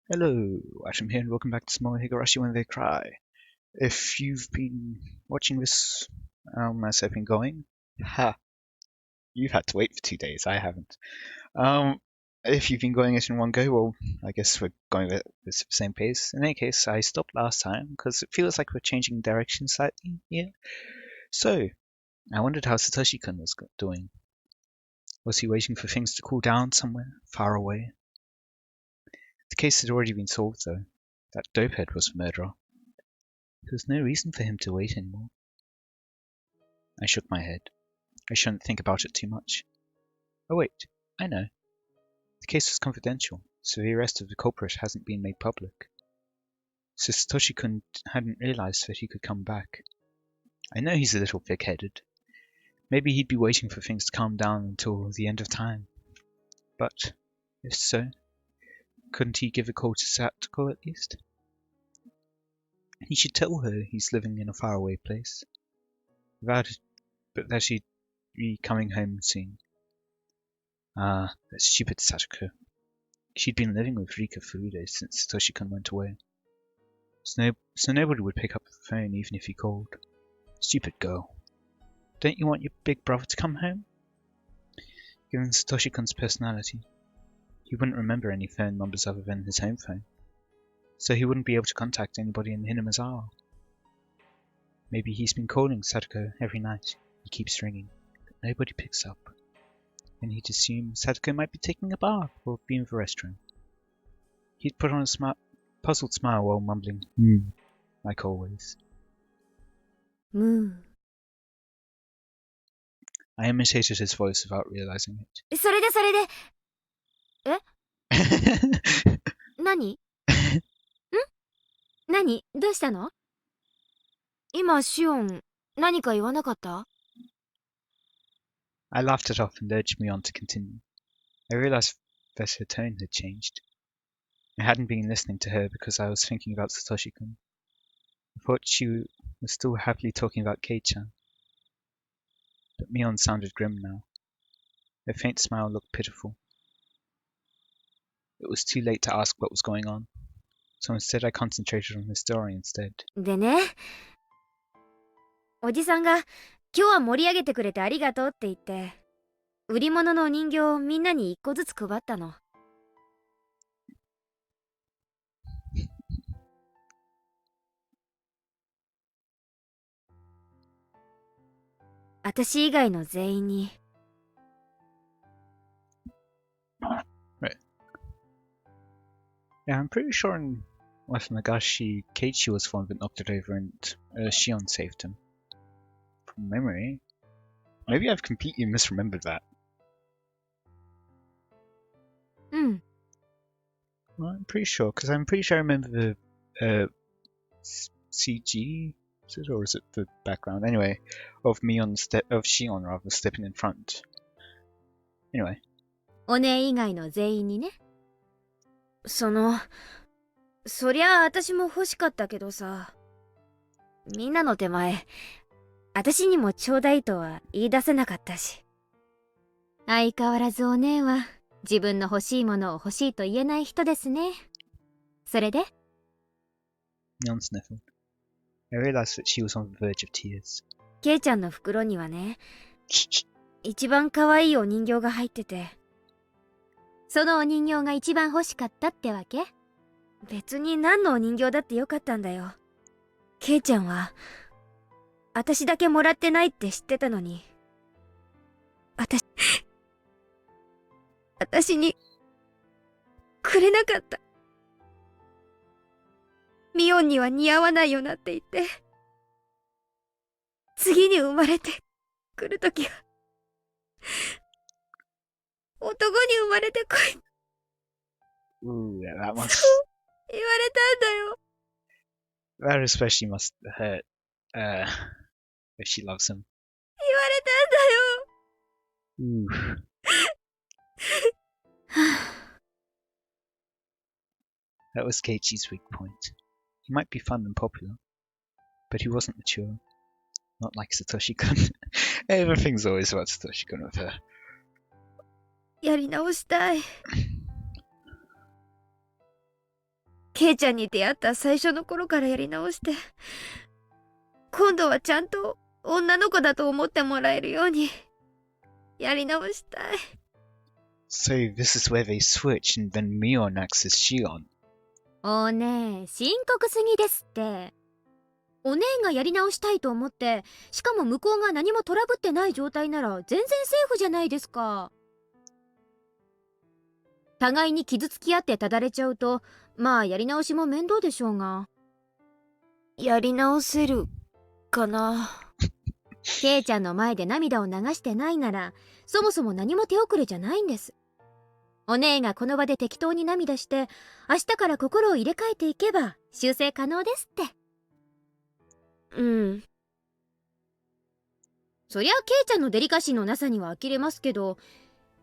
Hello, Watem here, and welcome back to small Higurashi When They Cry. If you've been watching this as I've been going, you've had to wait for 2 days. I haven't. If you've been going it in one go, well, I guess we're going at the same pace. In any case, I stopped last time because it feels like we're changing direction slightly here. So, I wondered how Satoshi-kun was doing. Was he waiting for things to cool down somewhere far away? The case had already been solved, though. That dopehead was the murderer. There was no reason for him to wait anymore. I shook my head. I shouldn't think about it too much. Oh wait, I know. The case was confidential, so the arrest of the culprit hasn't been made public. So Satoshi-kun hadn't realized that he could come back. I know he's a little thick-headed. Maybe he'd be waiting for things to calm down until the end of time. But, if so, couldn't he give a call to Satoko at least? He should tell her he's living in a faraway place. But that he'd be coming home soon. That stupid Satoko. She'd been living with Rika for 3 days since Satoshi-kun went away. So nobody would pick up the phone even if he called. Stupid girl. Don't you want your big brother to come home? Given Satoshi-kun's personality, he wouldn't remember any phone numbers other than his home phone. So he wouldn't be able to contact anybody in Hinamazawa. Maybe he's been calling Satoko every night. He keeps ringing, but nobody picks up. And he'd assume Satoko might be taking a bath or being in the restroom. He'd put on a puzzled smile while mumbling, like always. I imitated his voice without realizing it. それで何？何？どうしたの？今シオン何か言わなかった？ I laughed it off and urged me on to continue. I realized that her tone had changed. I hadn't been listening to her because I was thinking about Satoshi-kun. I thought she was still happily talking about Kei-chan. But Mion sounded grim now. Her faint smile looked pitiful. It was too late to ask what was going on, so instead I concentrated on the story instead. でね、おじさんが今日は盛り上げてくれてありがとうって言って、売り物のお人形をみんなに1個ずつ配ったの。私以外の全員に。Right. Yeah, I'm pretty sure in Meakashi, Keiichi was the one that knocked it over and Shion saved him. From memory. Maybe I've completely misremembered that. Well, I'm pretty sure, because I'm pretty sure I remember the CG, is it, or is it the background? Anyway, of Shion rather, stepping in front. Anyway. お姉以外の全員にね。そりゃあ私も欲しかったけどさ。みんなの手前、私にもちょうだいとは言い出せなかったし。相変わらずお姉は自分の欲しいものを欲しいと言えない人ですね。それで Mion sniffled. I realized that she was on the verge of tears. ケイちゃんの袋にはね、一番可愛いお人形が入ってて、そのお人形が一番欲しかったってわけ？別に何のお人形だってよかったんだよ。ケイちゃんは、私だけもらってないって知ってたのに、私に、くれなかった。ミオンには似合わないよなって言って、次に生まれてくるときは、男に生まれてこい。Ooh, yeah, that must. そう言われたんだよ。That especially must hurt. If she loves him. 言われたんだよ。Ooh. That was Keiichi's weak point. He might be fun and popular, but he wasn't mature. Not like Satoshi-kun. Everything's always about Satoshi-kun with her. やり直したい。ケイちゃんに出会った最初の頃からやり直して、今度はちゃんと女の子だと思ってもらえるようにやり直したい。So this is where they switch and then Mion acts as Shion. おねえ、深刻すぎですって。お姉がやり直したいと思って、しかも向こうが何もトラブってない状態なら全然セーフじゃないですか。互いに傷つき合ってただれちゃうと、まあやり直しも面倒でしょうが。やり直せるかな。ケイちゃんの前で涙を流してないなら、そもそも何も手遅れじゃないんです。お姉がこの場で適当に涙して、明日から心を入れ替えていけば修正可能ですって。うん。そりゃケイちゃんのデリカシーのなさには呆れますけど、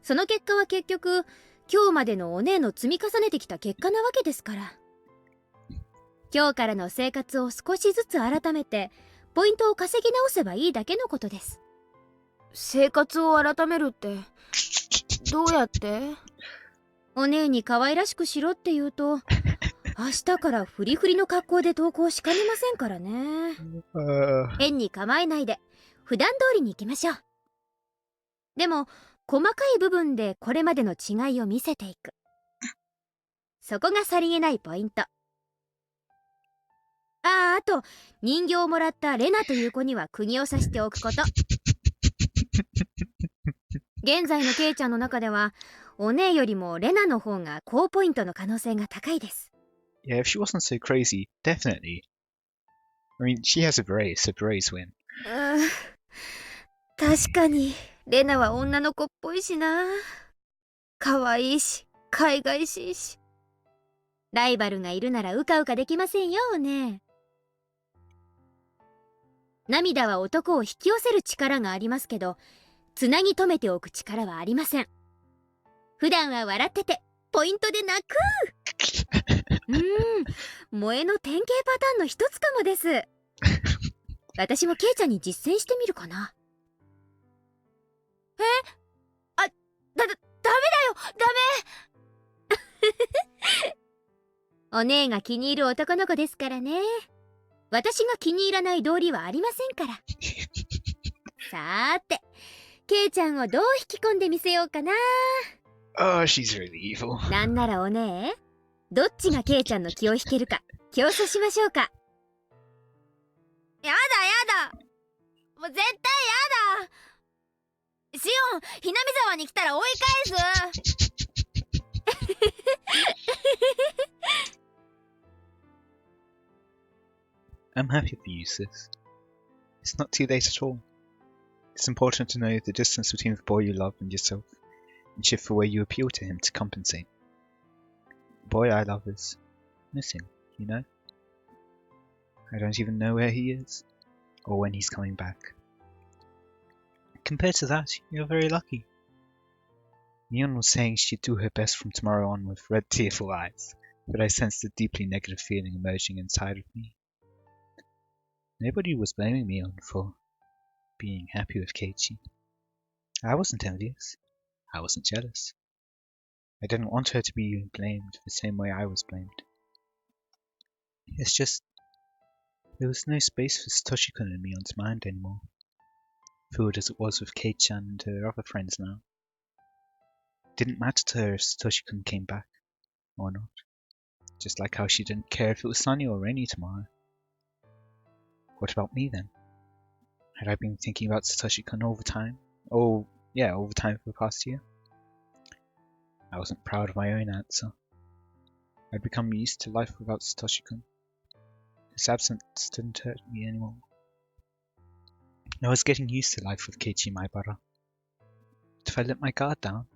その結果は結局今日までのお姉の積み重ねてきた結果なわけですから。今日からの生活を少しずつ改めてポイントを稼ぎ直せばいいだけのことです。生活を改めるってどうやって？お姉に可愛らしくしろって言うと、明日からフリフリの格好で登校しかねませんからね。変に構えないで普段通りに行きましょう。でも細かい部分でこれまでの違いを見せていく。そこがさりげないポイント。あと人形をもらったレナという子には釘を刺しておくこと。現在のケイちゃんの中ではお姉よりもレナの方が高ポイントの可能性が高いです。Yeah, if she wasn't so crazy, definitely. I mean, she has a beret, so berets win. 確かにレナは女の子っぽいしな。可愛いし海外しいし。ライバルがいるならうかうかできませんよね。涙は男を引き寄せる力がありますけど、つなぎ止めておく力はありません。普段は笑っててポイントで泣く。萌えの典型パターンの一つかもです。私もケイちゃんに実践してみるかな。ダメだよ、ダメ。お姉が気に入る男の子ですからね。私が気に入らない道理はありませんから。さーて、ケイちゃんをどう引き込んでみせようかな。Oh, she's really evil. なんならお姉、どっちがケイちゃんの気を引けるか競争しましょうか。やだ。もう絶対やだ。シオン、ひなみ沢に来たら追い返す。I'm happy for you, sis. It's not too late at all. It's important to know the distance between the boy you love and yourself, and shift the way you appeal to him to compensate. The boy I love is missing, you know? I don't even know where he is, or when he's coming back. Compared to that, you're very lucky. Mion was saying she'd do her best from tomorrow on with red, tearful eyes, but I sensed a deeply negative feeling emerging inside of me. Nobody was blaming Mion for being happy with Keiichi. I wasn't envious. I wasn't jealous. I didn't want her to be blamed the same way I was blamed. It's just there was no space for Satoshi-kun in Mion's mind anymore, filled as it was with Kei-chan and her other friends now. It didn't matter to her if Satoshi-kun came back or not, just like how she didn't care if it was sunny or rainy tomorrow. What about me then? Had I been thinking about Satoshi-kun all the time? All the time for the past year? I wasn't proud of my own answer. I'd become used to life without Satoshi-kun. His absence didn't hurt me anymore. I was getting used to life with Keiichi Maibara. But if I let my guard down,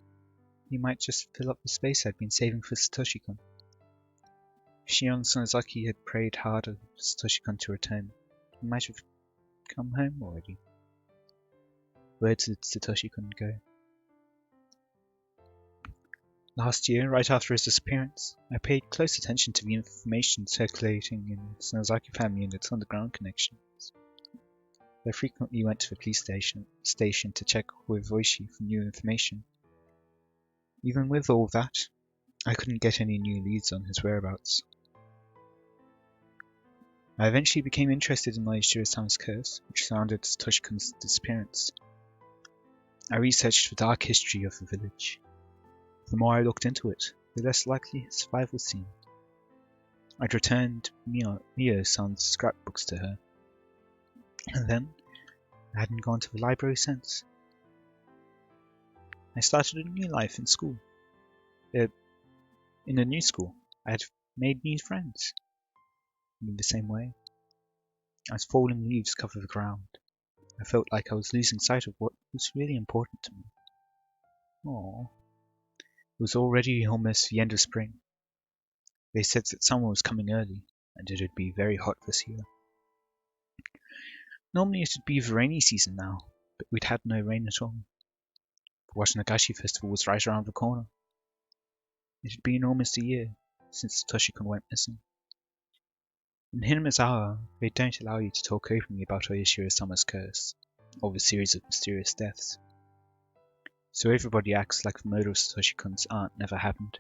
he might just fill up the space I'd been saving for Satoshi-kun. If Shion Sonozaki had prayed harder for Satoshi-kun to return, he might have come home already. Where did Satoshi-kun go? Last year, right after his disappearance, I paid close attention to the information circulating in the Sonozaki family and its underground connections. I frequently went to the police station to check with Oishi for new information. Even with all that, I couldn't get any new leads on his whereabouts. I eventually became interested in Oyashiro-sama's curse, which surrounded Toshiko's disappearance. I researched the dark history of the village. The more I looked into it, the less likely his survival seemed. I'd returned Mio-san's scrapbooks to her, and then I hadn't gone to the library since. I started a new life in school. In a new school, I had made new friends. In the same way, as falling leaves cover the ground, I felt like I was losing sight of what was really important to me. Aww. It was already almost the end of spring. They said that summer was coming early, and it would be very hot this year. Normally it would be the rainy season now, but we'd had no rain at all. The Watem festival was right around the corner. It had been almost a year since Toshikon went missing. In Hinamizawa, they don't allow you to talk openly about Oyashiro-sama's curse, or the series of mysterious deaths. So everybody acts like the murder of Satoshi-kun's aunt never happened.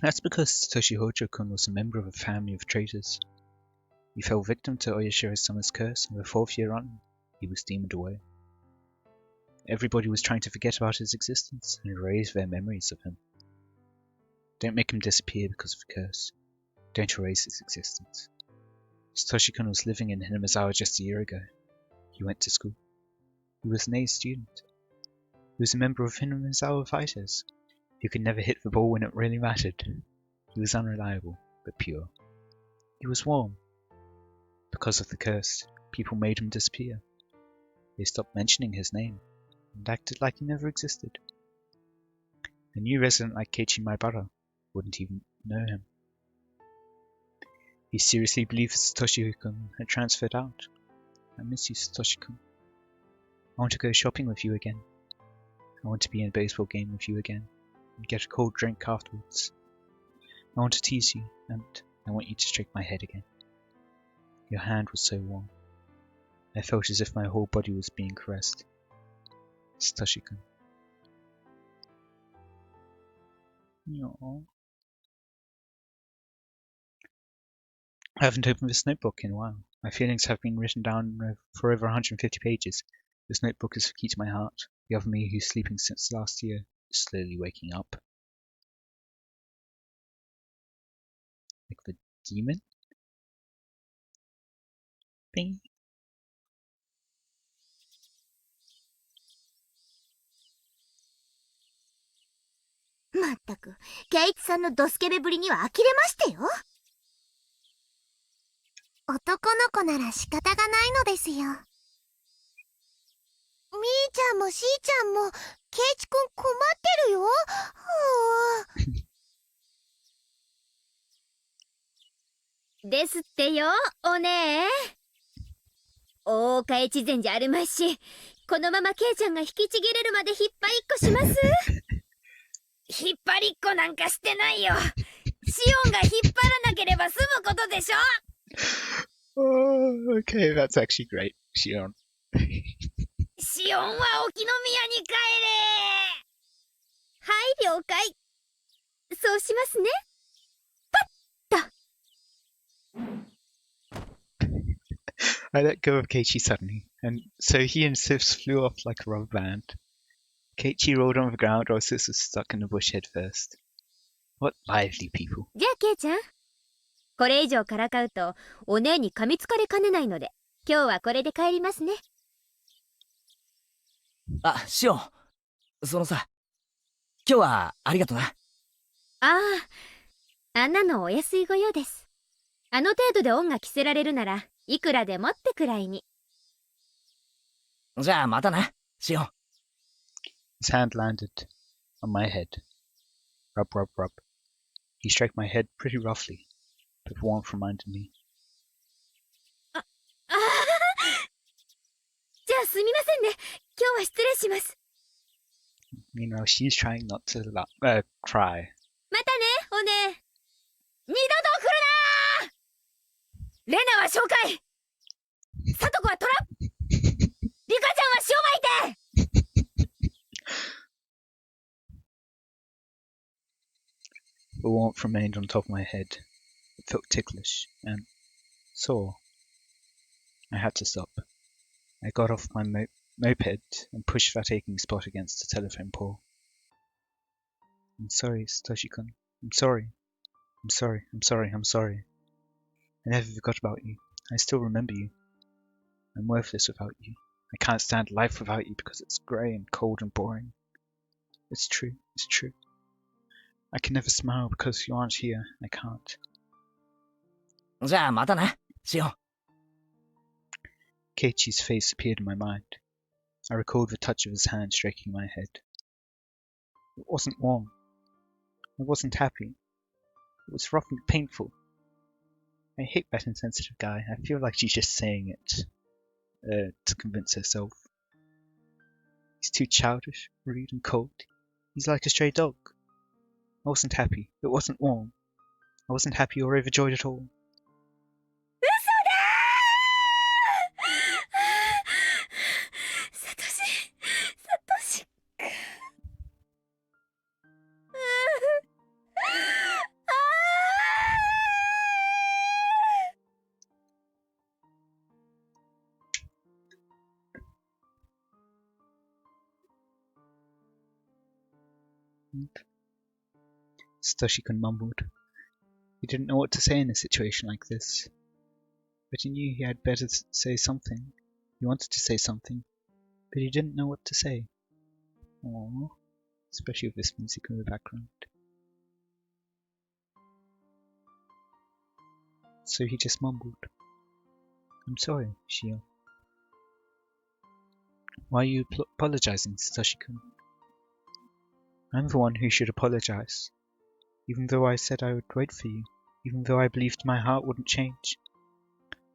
That's because Satoshi Hojo-kun was a member of a family of traitors. He fell victim to Oyashiro-sama's curse, and the 4th year on, he was demoned away. Everybody was trying to forget about his existence and erase their memories of him. Don't make him disappear because of the curse. Don't erase his existence. Satoshi-kun was living in Hinamizawa just a year ago. He went to school. He was an A student. He was a member of Hinamizawa Fighters. He could never hit the ball when it really mattered. He was unreliable, but pure. He was warm. Because of the curse, people made him disappear. They stopped mentioning his name and acted like he never existed. A new resident like Keiichi Maibara wouldn't even know him. He seriously believed Satoshi-kun had transferred out. I miss you, Satoshi-kun. I want to go shopping with you again. I want to be in a baseball game with you again and get a cold drink afterwards. I want to tease you, and I want you to stroke my head again. Your hand was so warm. I felt as if my whole body was being caressed. Satoshi-kun. Aww. I haven't opened this notebook in a while. My feelings have been written down for over 150 pages. This notebook is the key to my heart. The other me who's sleeping since last year is slowly waking up. Like the demon? Bing. まったく、ケイチさんのドスケベぶりには呆れましてよ。男の子なら仕方がないのですよ。みーちゃんもしーちゃんも、ケイチくん困ってるよ。ですってよ、おねえ。大岡越前じゃあるまいし、このままケイちゃんが引きちぎれるまで引っ張りっこします。引っ張りっこなんかしてないよ。シオンが引っ張らなければ済むことでしょ。Oh, okay, that's actually great, Shion. シオンは沖宮に帰れ。はい、了解。そうしますね。パッと。I let go of Keiichi suddenly, and so he and Sifs flew off like a rubber band. Keiichi rolled on the ground while Sis was stuck in the bush head first. What lively people. じゃあケイちゃん、これ以上からかうとお姉に噛みつかれかねないので、今日はこれで帰りますね。あ、シオン、そのさ、今日はありがとな。ああ、あんなのお安いご用です。あの程度で恩が着せられるならいくらでもってくらいに。じゃあまたな、シオン。His hand landed on my head. Rub, rub, rub. He stroked my head pretty roughly, but warmth reminded me. ああ、じゃあすみませんね。今日は失礼します。Meanwhile, she's trying not to cry. またね、お姉。二度と来るなー。レナは紹介。サトコはトラップ。リカちゃんは塩巻いて。The warmth remained on top of my head. It felt ticklish and sore. I had to stop. I got off my moped and pushed that aching spot against the telephone pole. I'm sorry, Satoshi-kun. I'm sorry. I'm sorry. I'm sorry. I'm sorry. I never forgot about you. I still remember you. I'm worthless without you. I can't stand life without you because it's grey and cold and boring. It's true. It's true. I can never smile because you aren't here. I can't. じゃあまたな、シオン。 Keiichi's face appeared in my mind. I recalled the touch of his hand stroking my head. It wasn't warm. I wasn't happy. It was rough and painful. I hate that insensitive guy. I feel like she's just saying it to convince herself. He's too childish, rude and cold. He's like a stray dog. I wasn't happy. It wasn't warm. I wasn't happy or overjoyed at all. 嘘だーサトシくんSatoshi-kun mumbled. He didn't know what to say in a situation like this. But he knew he had better say something. He wanted to say something, but he didn't know what to say. Aww. Especially with this music in the background. So he just mumbled. I'm sorry, Shio. Why are you apologizing, Satoshi-kun? I'm the one who should apologize. Even though I said I would wait for you. Even though I believed my heart wouldn't change.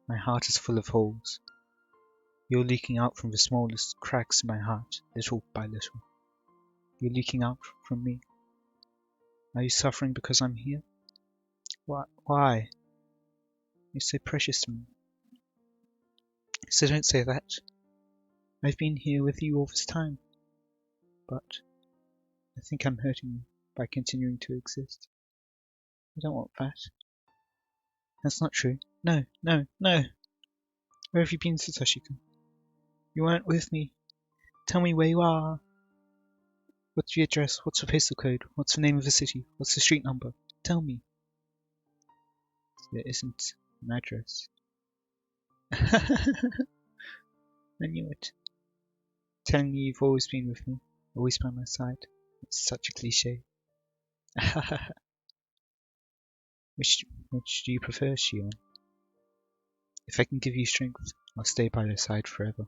My heart is full of holes. You're leaking out from the smallest cracks in my heart, little by little. You're leaking out from me. Are you suffering because I'm here? Why? You're so precious to me. So don't say that. I've been here with you all this time. But I think I'm hurting you by continuing to exist. I don't want that. That's not true. No. Where have you been, Satoshi-kun? You weren't with me. Tell me where you are. What's the address? What's the postal code? What's the name of the city? What's the street number? Tell me. There isn't an address. I knew it. Telling me you've always been with me, always by my side. It's such a cliche. Which do you prefer, Shion? If I can give you strength, I'll stay by your side forever.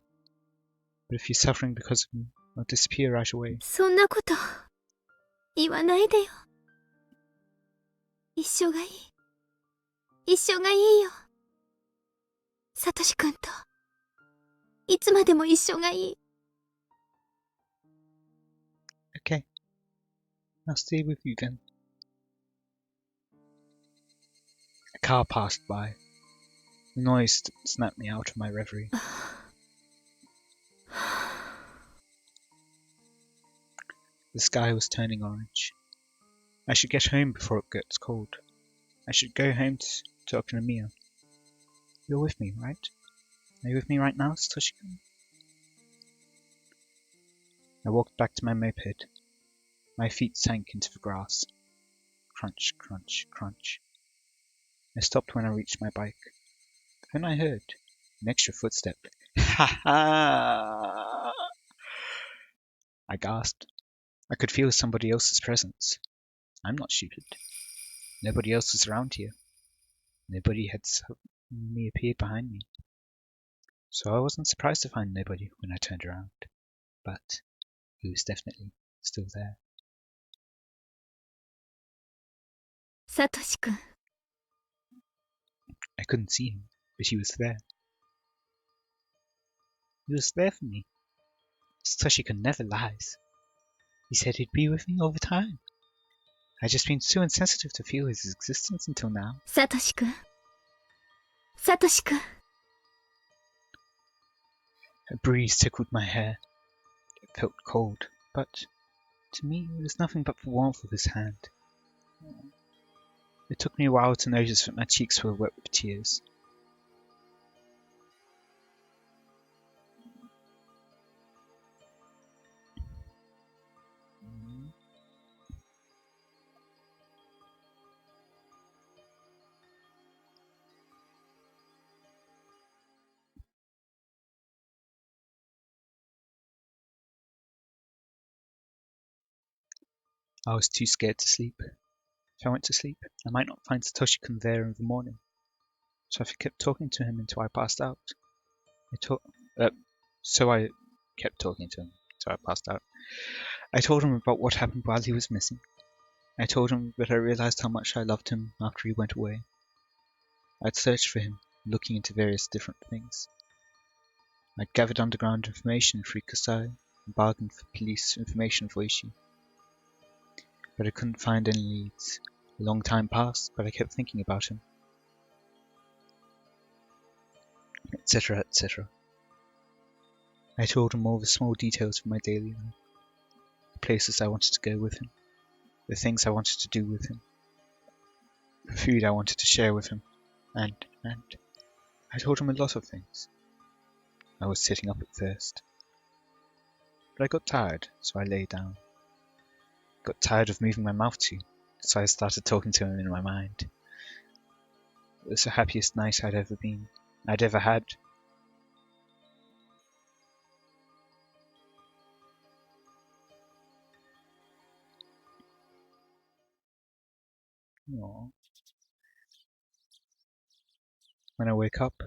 But if you're suffering because of me, I'll disappear right away. そんなこと言わないでよ。一緒がいい。一緒がいいよ。サトシくんといつまでも一緒がいい。Okay, I'll stay with you then. A car passed by. The noise snapped me out of my reverie. The sky was turning orange. I should get home before it gets cold. I should go home to Okinomiya. You're with me, right? Are you with me right now, Satoshi-kun? I walked back to my moped. My feet sank into the grass. Crunch, crunch, crunch. I stopped when I reached my bike. Then I heard an extra footstep. Ha ha! I gasped. I could feel somebody else's presence. I'm not stupid. Nobody else was around here. Nobody had suddenly appeared behind me. So I wasn't surprised to find nobody when I turned around. But he was definitely still there. サトシくん。 I couldn't see him, but he was there. He was there for me. Satoshi-kun never lies. He said he'd be with me all the time. I'd just been too insensitive to feel his existence until now. サトシくん。サトシくん。 A breeze tickled my hair. It felt cold, but to me it was nothing but the warmth of his hand. It took me a while to notice that my cheeks were wet with tears. I was too scared to sleep. If I went to sleep, I might not find Satoshi-kun there in the morning, so I kept talking to him until I passed out. So I kept talking to him until I passed out. I told him about what happened while he was missing. I told him that I realized how much I loved him after he went away. I'd searched for him, looking into various different things. I'd gathered underground information for Ikasai and bargained for police information for Ishii. But I couldn't find any leads. A long time passed, but I kept thinking about him. Etc., etc. I told him all the small details of my daily life. The places I wanted to go with him. The things I wanted to do with him. The food I wanted to share with him. And I told him a lot of things. I was sitting up at first. But I got tired, so I lay down. Got tired of moving my mouth too, so I started talking to him in my mind. It was the happiest night I'd ever had. Aww. When I woke up,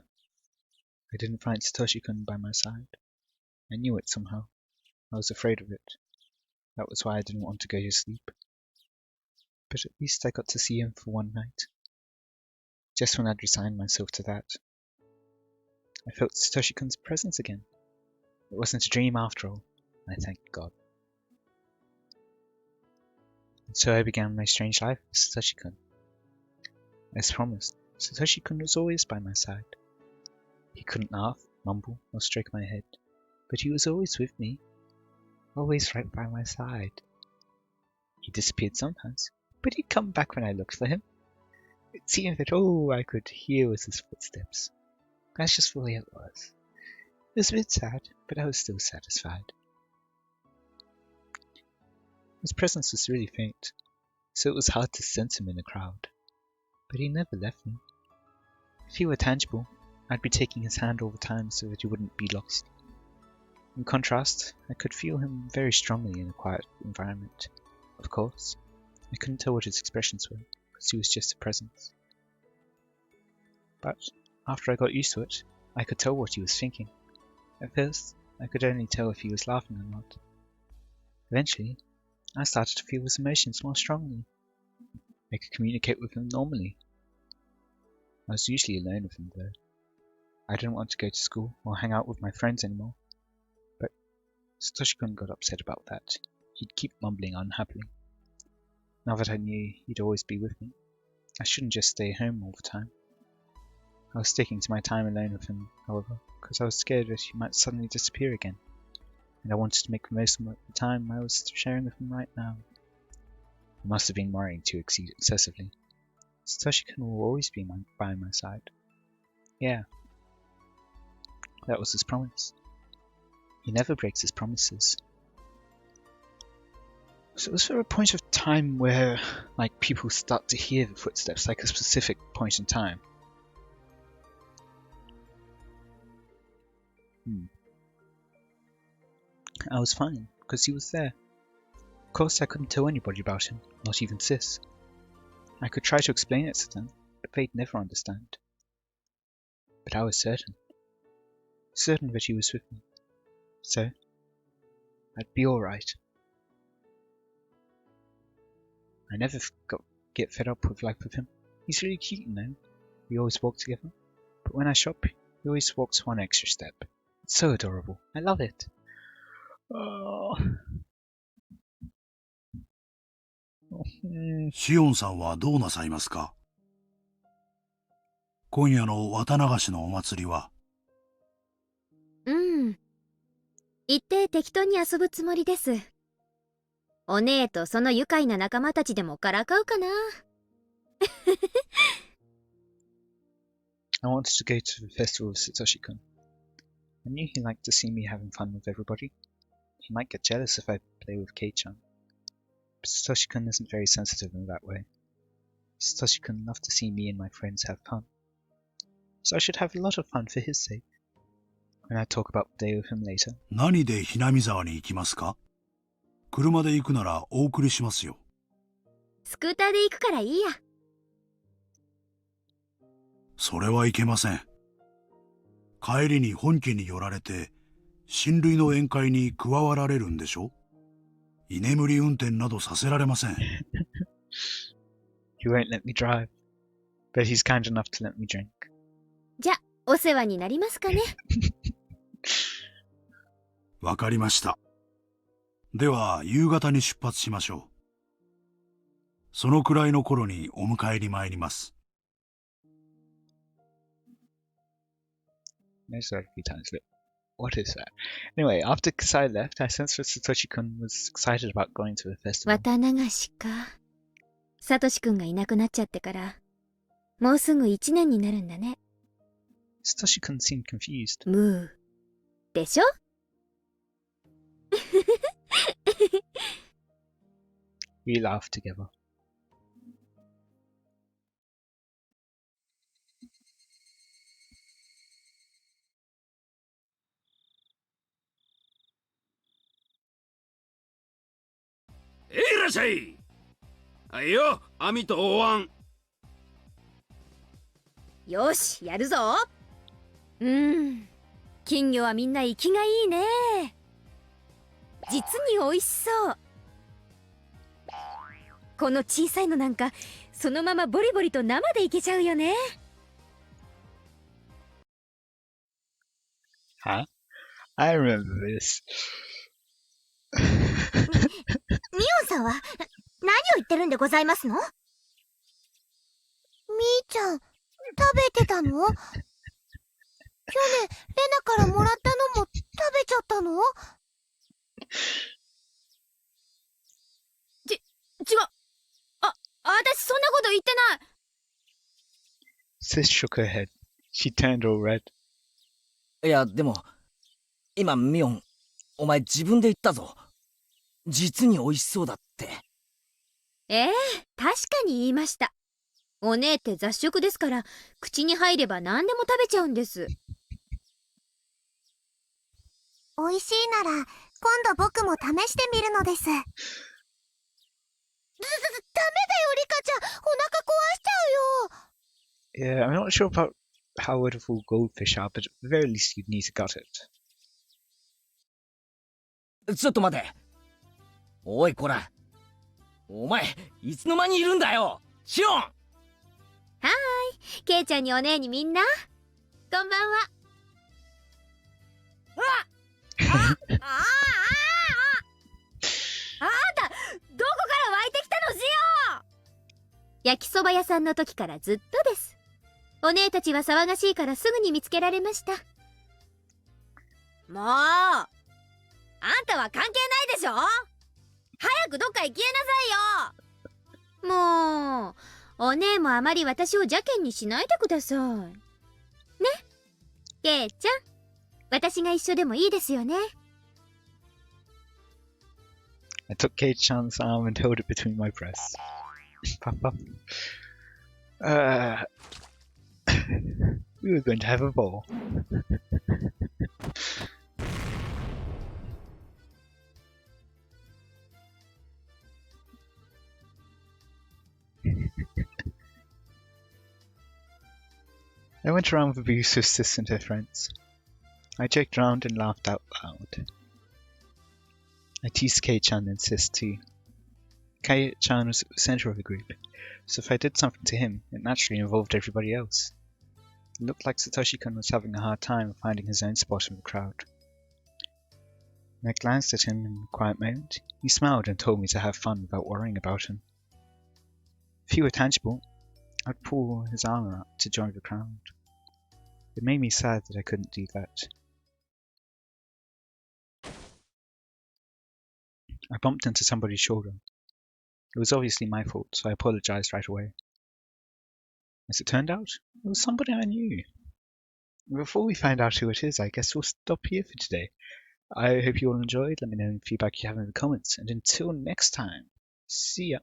I didn't find Satoshi-kun by my side. I knew it somehow. I was afraid of it. That was why I didn't want to go to sleep. But at least I got to see him for one night. Just when I'd resigned myself to that, I felt Satoshi-kun's presence again. It wasn't a dream after all. I thank God. And so I began my strange life with Satoshi-kun. As promised, Satoshi-kun was always by my side. He couldn't laugh, mumble, or stroke my head, but he was always with me, always right by my side. He disappeared sometimes, but he'd come back when I looked for him. It seemed that all I could hear was his footsteps. That's just the way it was. It was a bit sad, but I was still satisfied. His presence was really faint, so it was hard to sense him in a crowd. But he never left me. If he were tangible, I'd be taking his hand all the time so that he wouldn't be lost. In contrast, I could feel him very strongly in a quiet environment. Of course, I couldn't tell what his expressions were, because he was just a presence. But after I got used to it, I could tell what he was thinking. At first, I could only tell if he was laughing or not. Eventually, I started to feel his emotions more strongly. I could communicate with him normally. I was usually alone with him though. I didn't want to go to school or hang out with my friends anymore. But Satoshi-kun got upset about that. He'd keep mumbling unhappily. Now that I knew he'd always be with me, I shouldn't just stay home all the time. I was sticking to my time alone with him, however, because I was scared that he might suddenly disappear again, and I wanted to make the most of the time I was sharing with him right now. I must have been worrying to exceed excessively. Satoshi-kun will always be by my side. Yeah, that was his promise. He never breaks his promises. So was there a point of time where, like, people start to hear the footsteps, like a specific point in time? I was fine, because he was there. Of course I couldn't tell anybody about him, not even Sis. I could try to explain it to them, but they'd never understand. But I was certain that he was with me. So, I'd be alright. I never get fed up with life with him. He's really cute, you know. We always walk together. But when I shop, he always walks one extra step. It's so adorable. I love it. Oh. シオンさんはどうなさいますか？今夜の綿流しのお祭りは。行って適当に遊ぶつもりです。お姉とその愉快な仲間たちでもからかうかな。I wanted to go to the festival with Satoshi-kun. I knew he liked to see me having fun with everybody. He might get jealous if I play with Kei-chan. But Satoshi-kun isn't very sensitive in that way. Satoshi-kun loved to see me and my friends have fun. So I should have a lot of fun for his sake. When I talk about the day with him later. 何でひなみ沢に行きますか？車で行くならお送りしますよ。スクーターで行くからいいや。それはいけません。帰りに本家に寄られて、親類の宴会に加わられるんでしょ？居眠り運転などさせられません。He won't let me drive, but he's kind enough to let me drink. じゃ、お世話になりますかね。わかりました。では、夕方に出発しましょう。そのくらいの頃にお迎えに参ります。Noticed that a few times, but what is that? Anyway, after Kasai left, I sensed that Satoshi-kun was excited about going to the festival. 綿流しか。サトシくんがいなくなっちゃってから、もうすぐ1年になるんだね。Satoshi-kun seemed confused. ムー。でしょWe laughed together. Hey, いらっしゃい。はいよ、網とお椀。よし、やるぞ。金魚はみんな生きがいいね。実に美味しそう。この小さいのなんか、そのままボリボリと生でいけちゃうよね。Huh? I remember this. ミオンさんは何を言ってるんでございますの？みーちゃん、食べてたの？去年、レナからもらったのも食べちゃったの？違う。私そんなこと言ってない。Sis shook her head. She turned all red. いや、でも、今、ミオン、お前自分で言ったぞ。実に美味しそうだって。確かに言いました。お姉って雑食ですから、口に入れば何でも食べちゃうんです。美味しいなら、今度僕も試してみるのです。ダメだよ、リカちゃん。お腹壊しちゃうよ。Yeah, I'm not sure about how wonderful goldfish are, but at the very least you'd need to gut it. ちょっと待て。おい、こら。お前、いつの間にいるんだよ。シオン。はーい。ケイちゃんにお姉にみんな。こんばんは。あんた、どこから湧いてきたの、シオン。焼きそば屋さんの時からずっとです。お姉たちは騒がしいからすぐに見つけられました。もう、あんたは関係ないでしょ。早くどっか行きなさいよ。もう、お姉もあまり私を邪険にしないでください。ね、ケイちゃん。私が一緒でもいいですよね。I took Kei-chan's arm and held it between my breasts. Papa. We were going to have a ball. I went around the booth with Sis and her friends. I joked around and laughed out loud. I teased Kei-chan and Sis too. Kei-chan was at the center of the group, so if I did something to him, it naturally involved everybody else. It looked like Satoshi-kun was having a hard time finding his own spot in the crowd. When I glanced at him in a quiet moment, he smiled and told me to have fun without worrying about him. If he were tangible, I'd pull his arm out to join the crowd. It made me sad that I couldn't do that. I bumped into somebody's shoulder. It was obviously my fault, so I apologized right away. As it turned out, it was somebody I knew. Before we find out who it is, I guess we'll stop here for today. I hope you all enjoyed. Let me know any feedback you have in the comments. And until next time, see ya.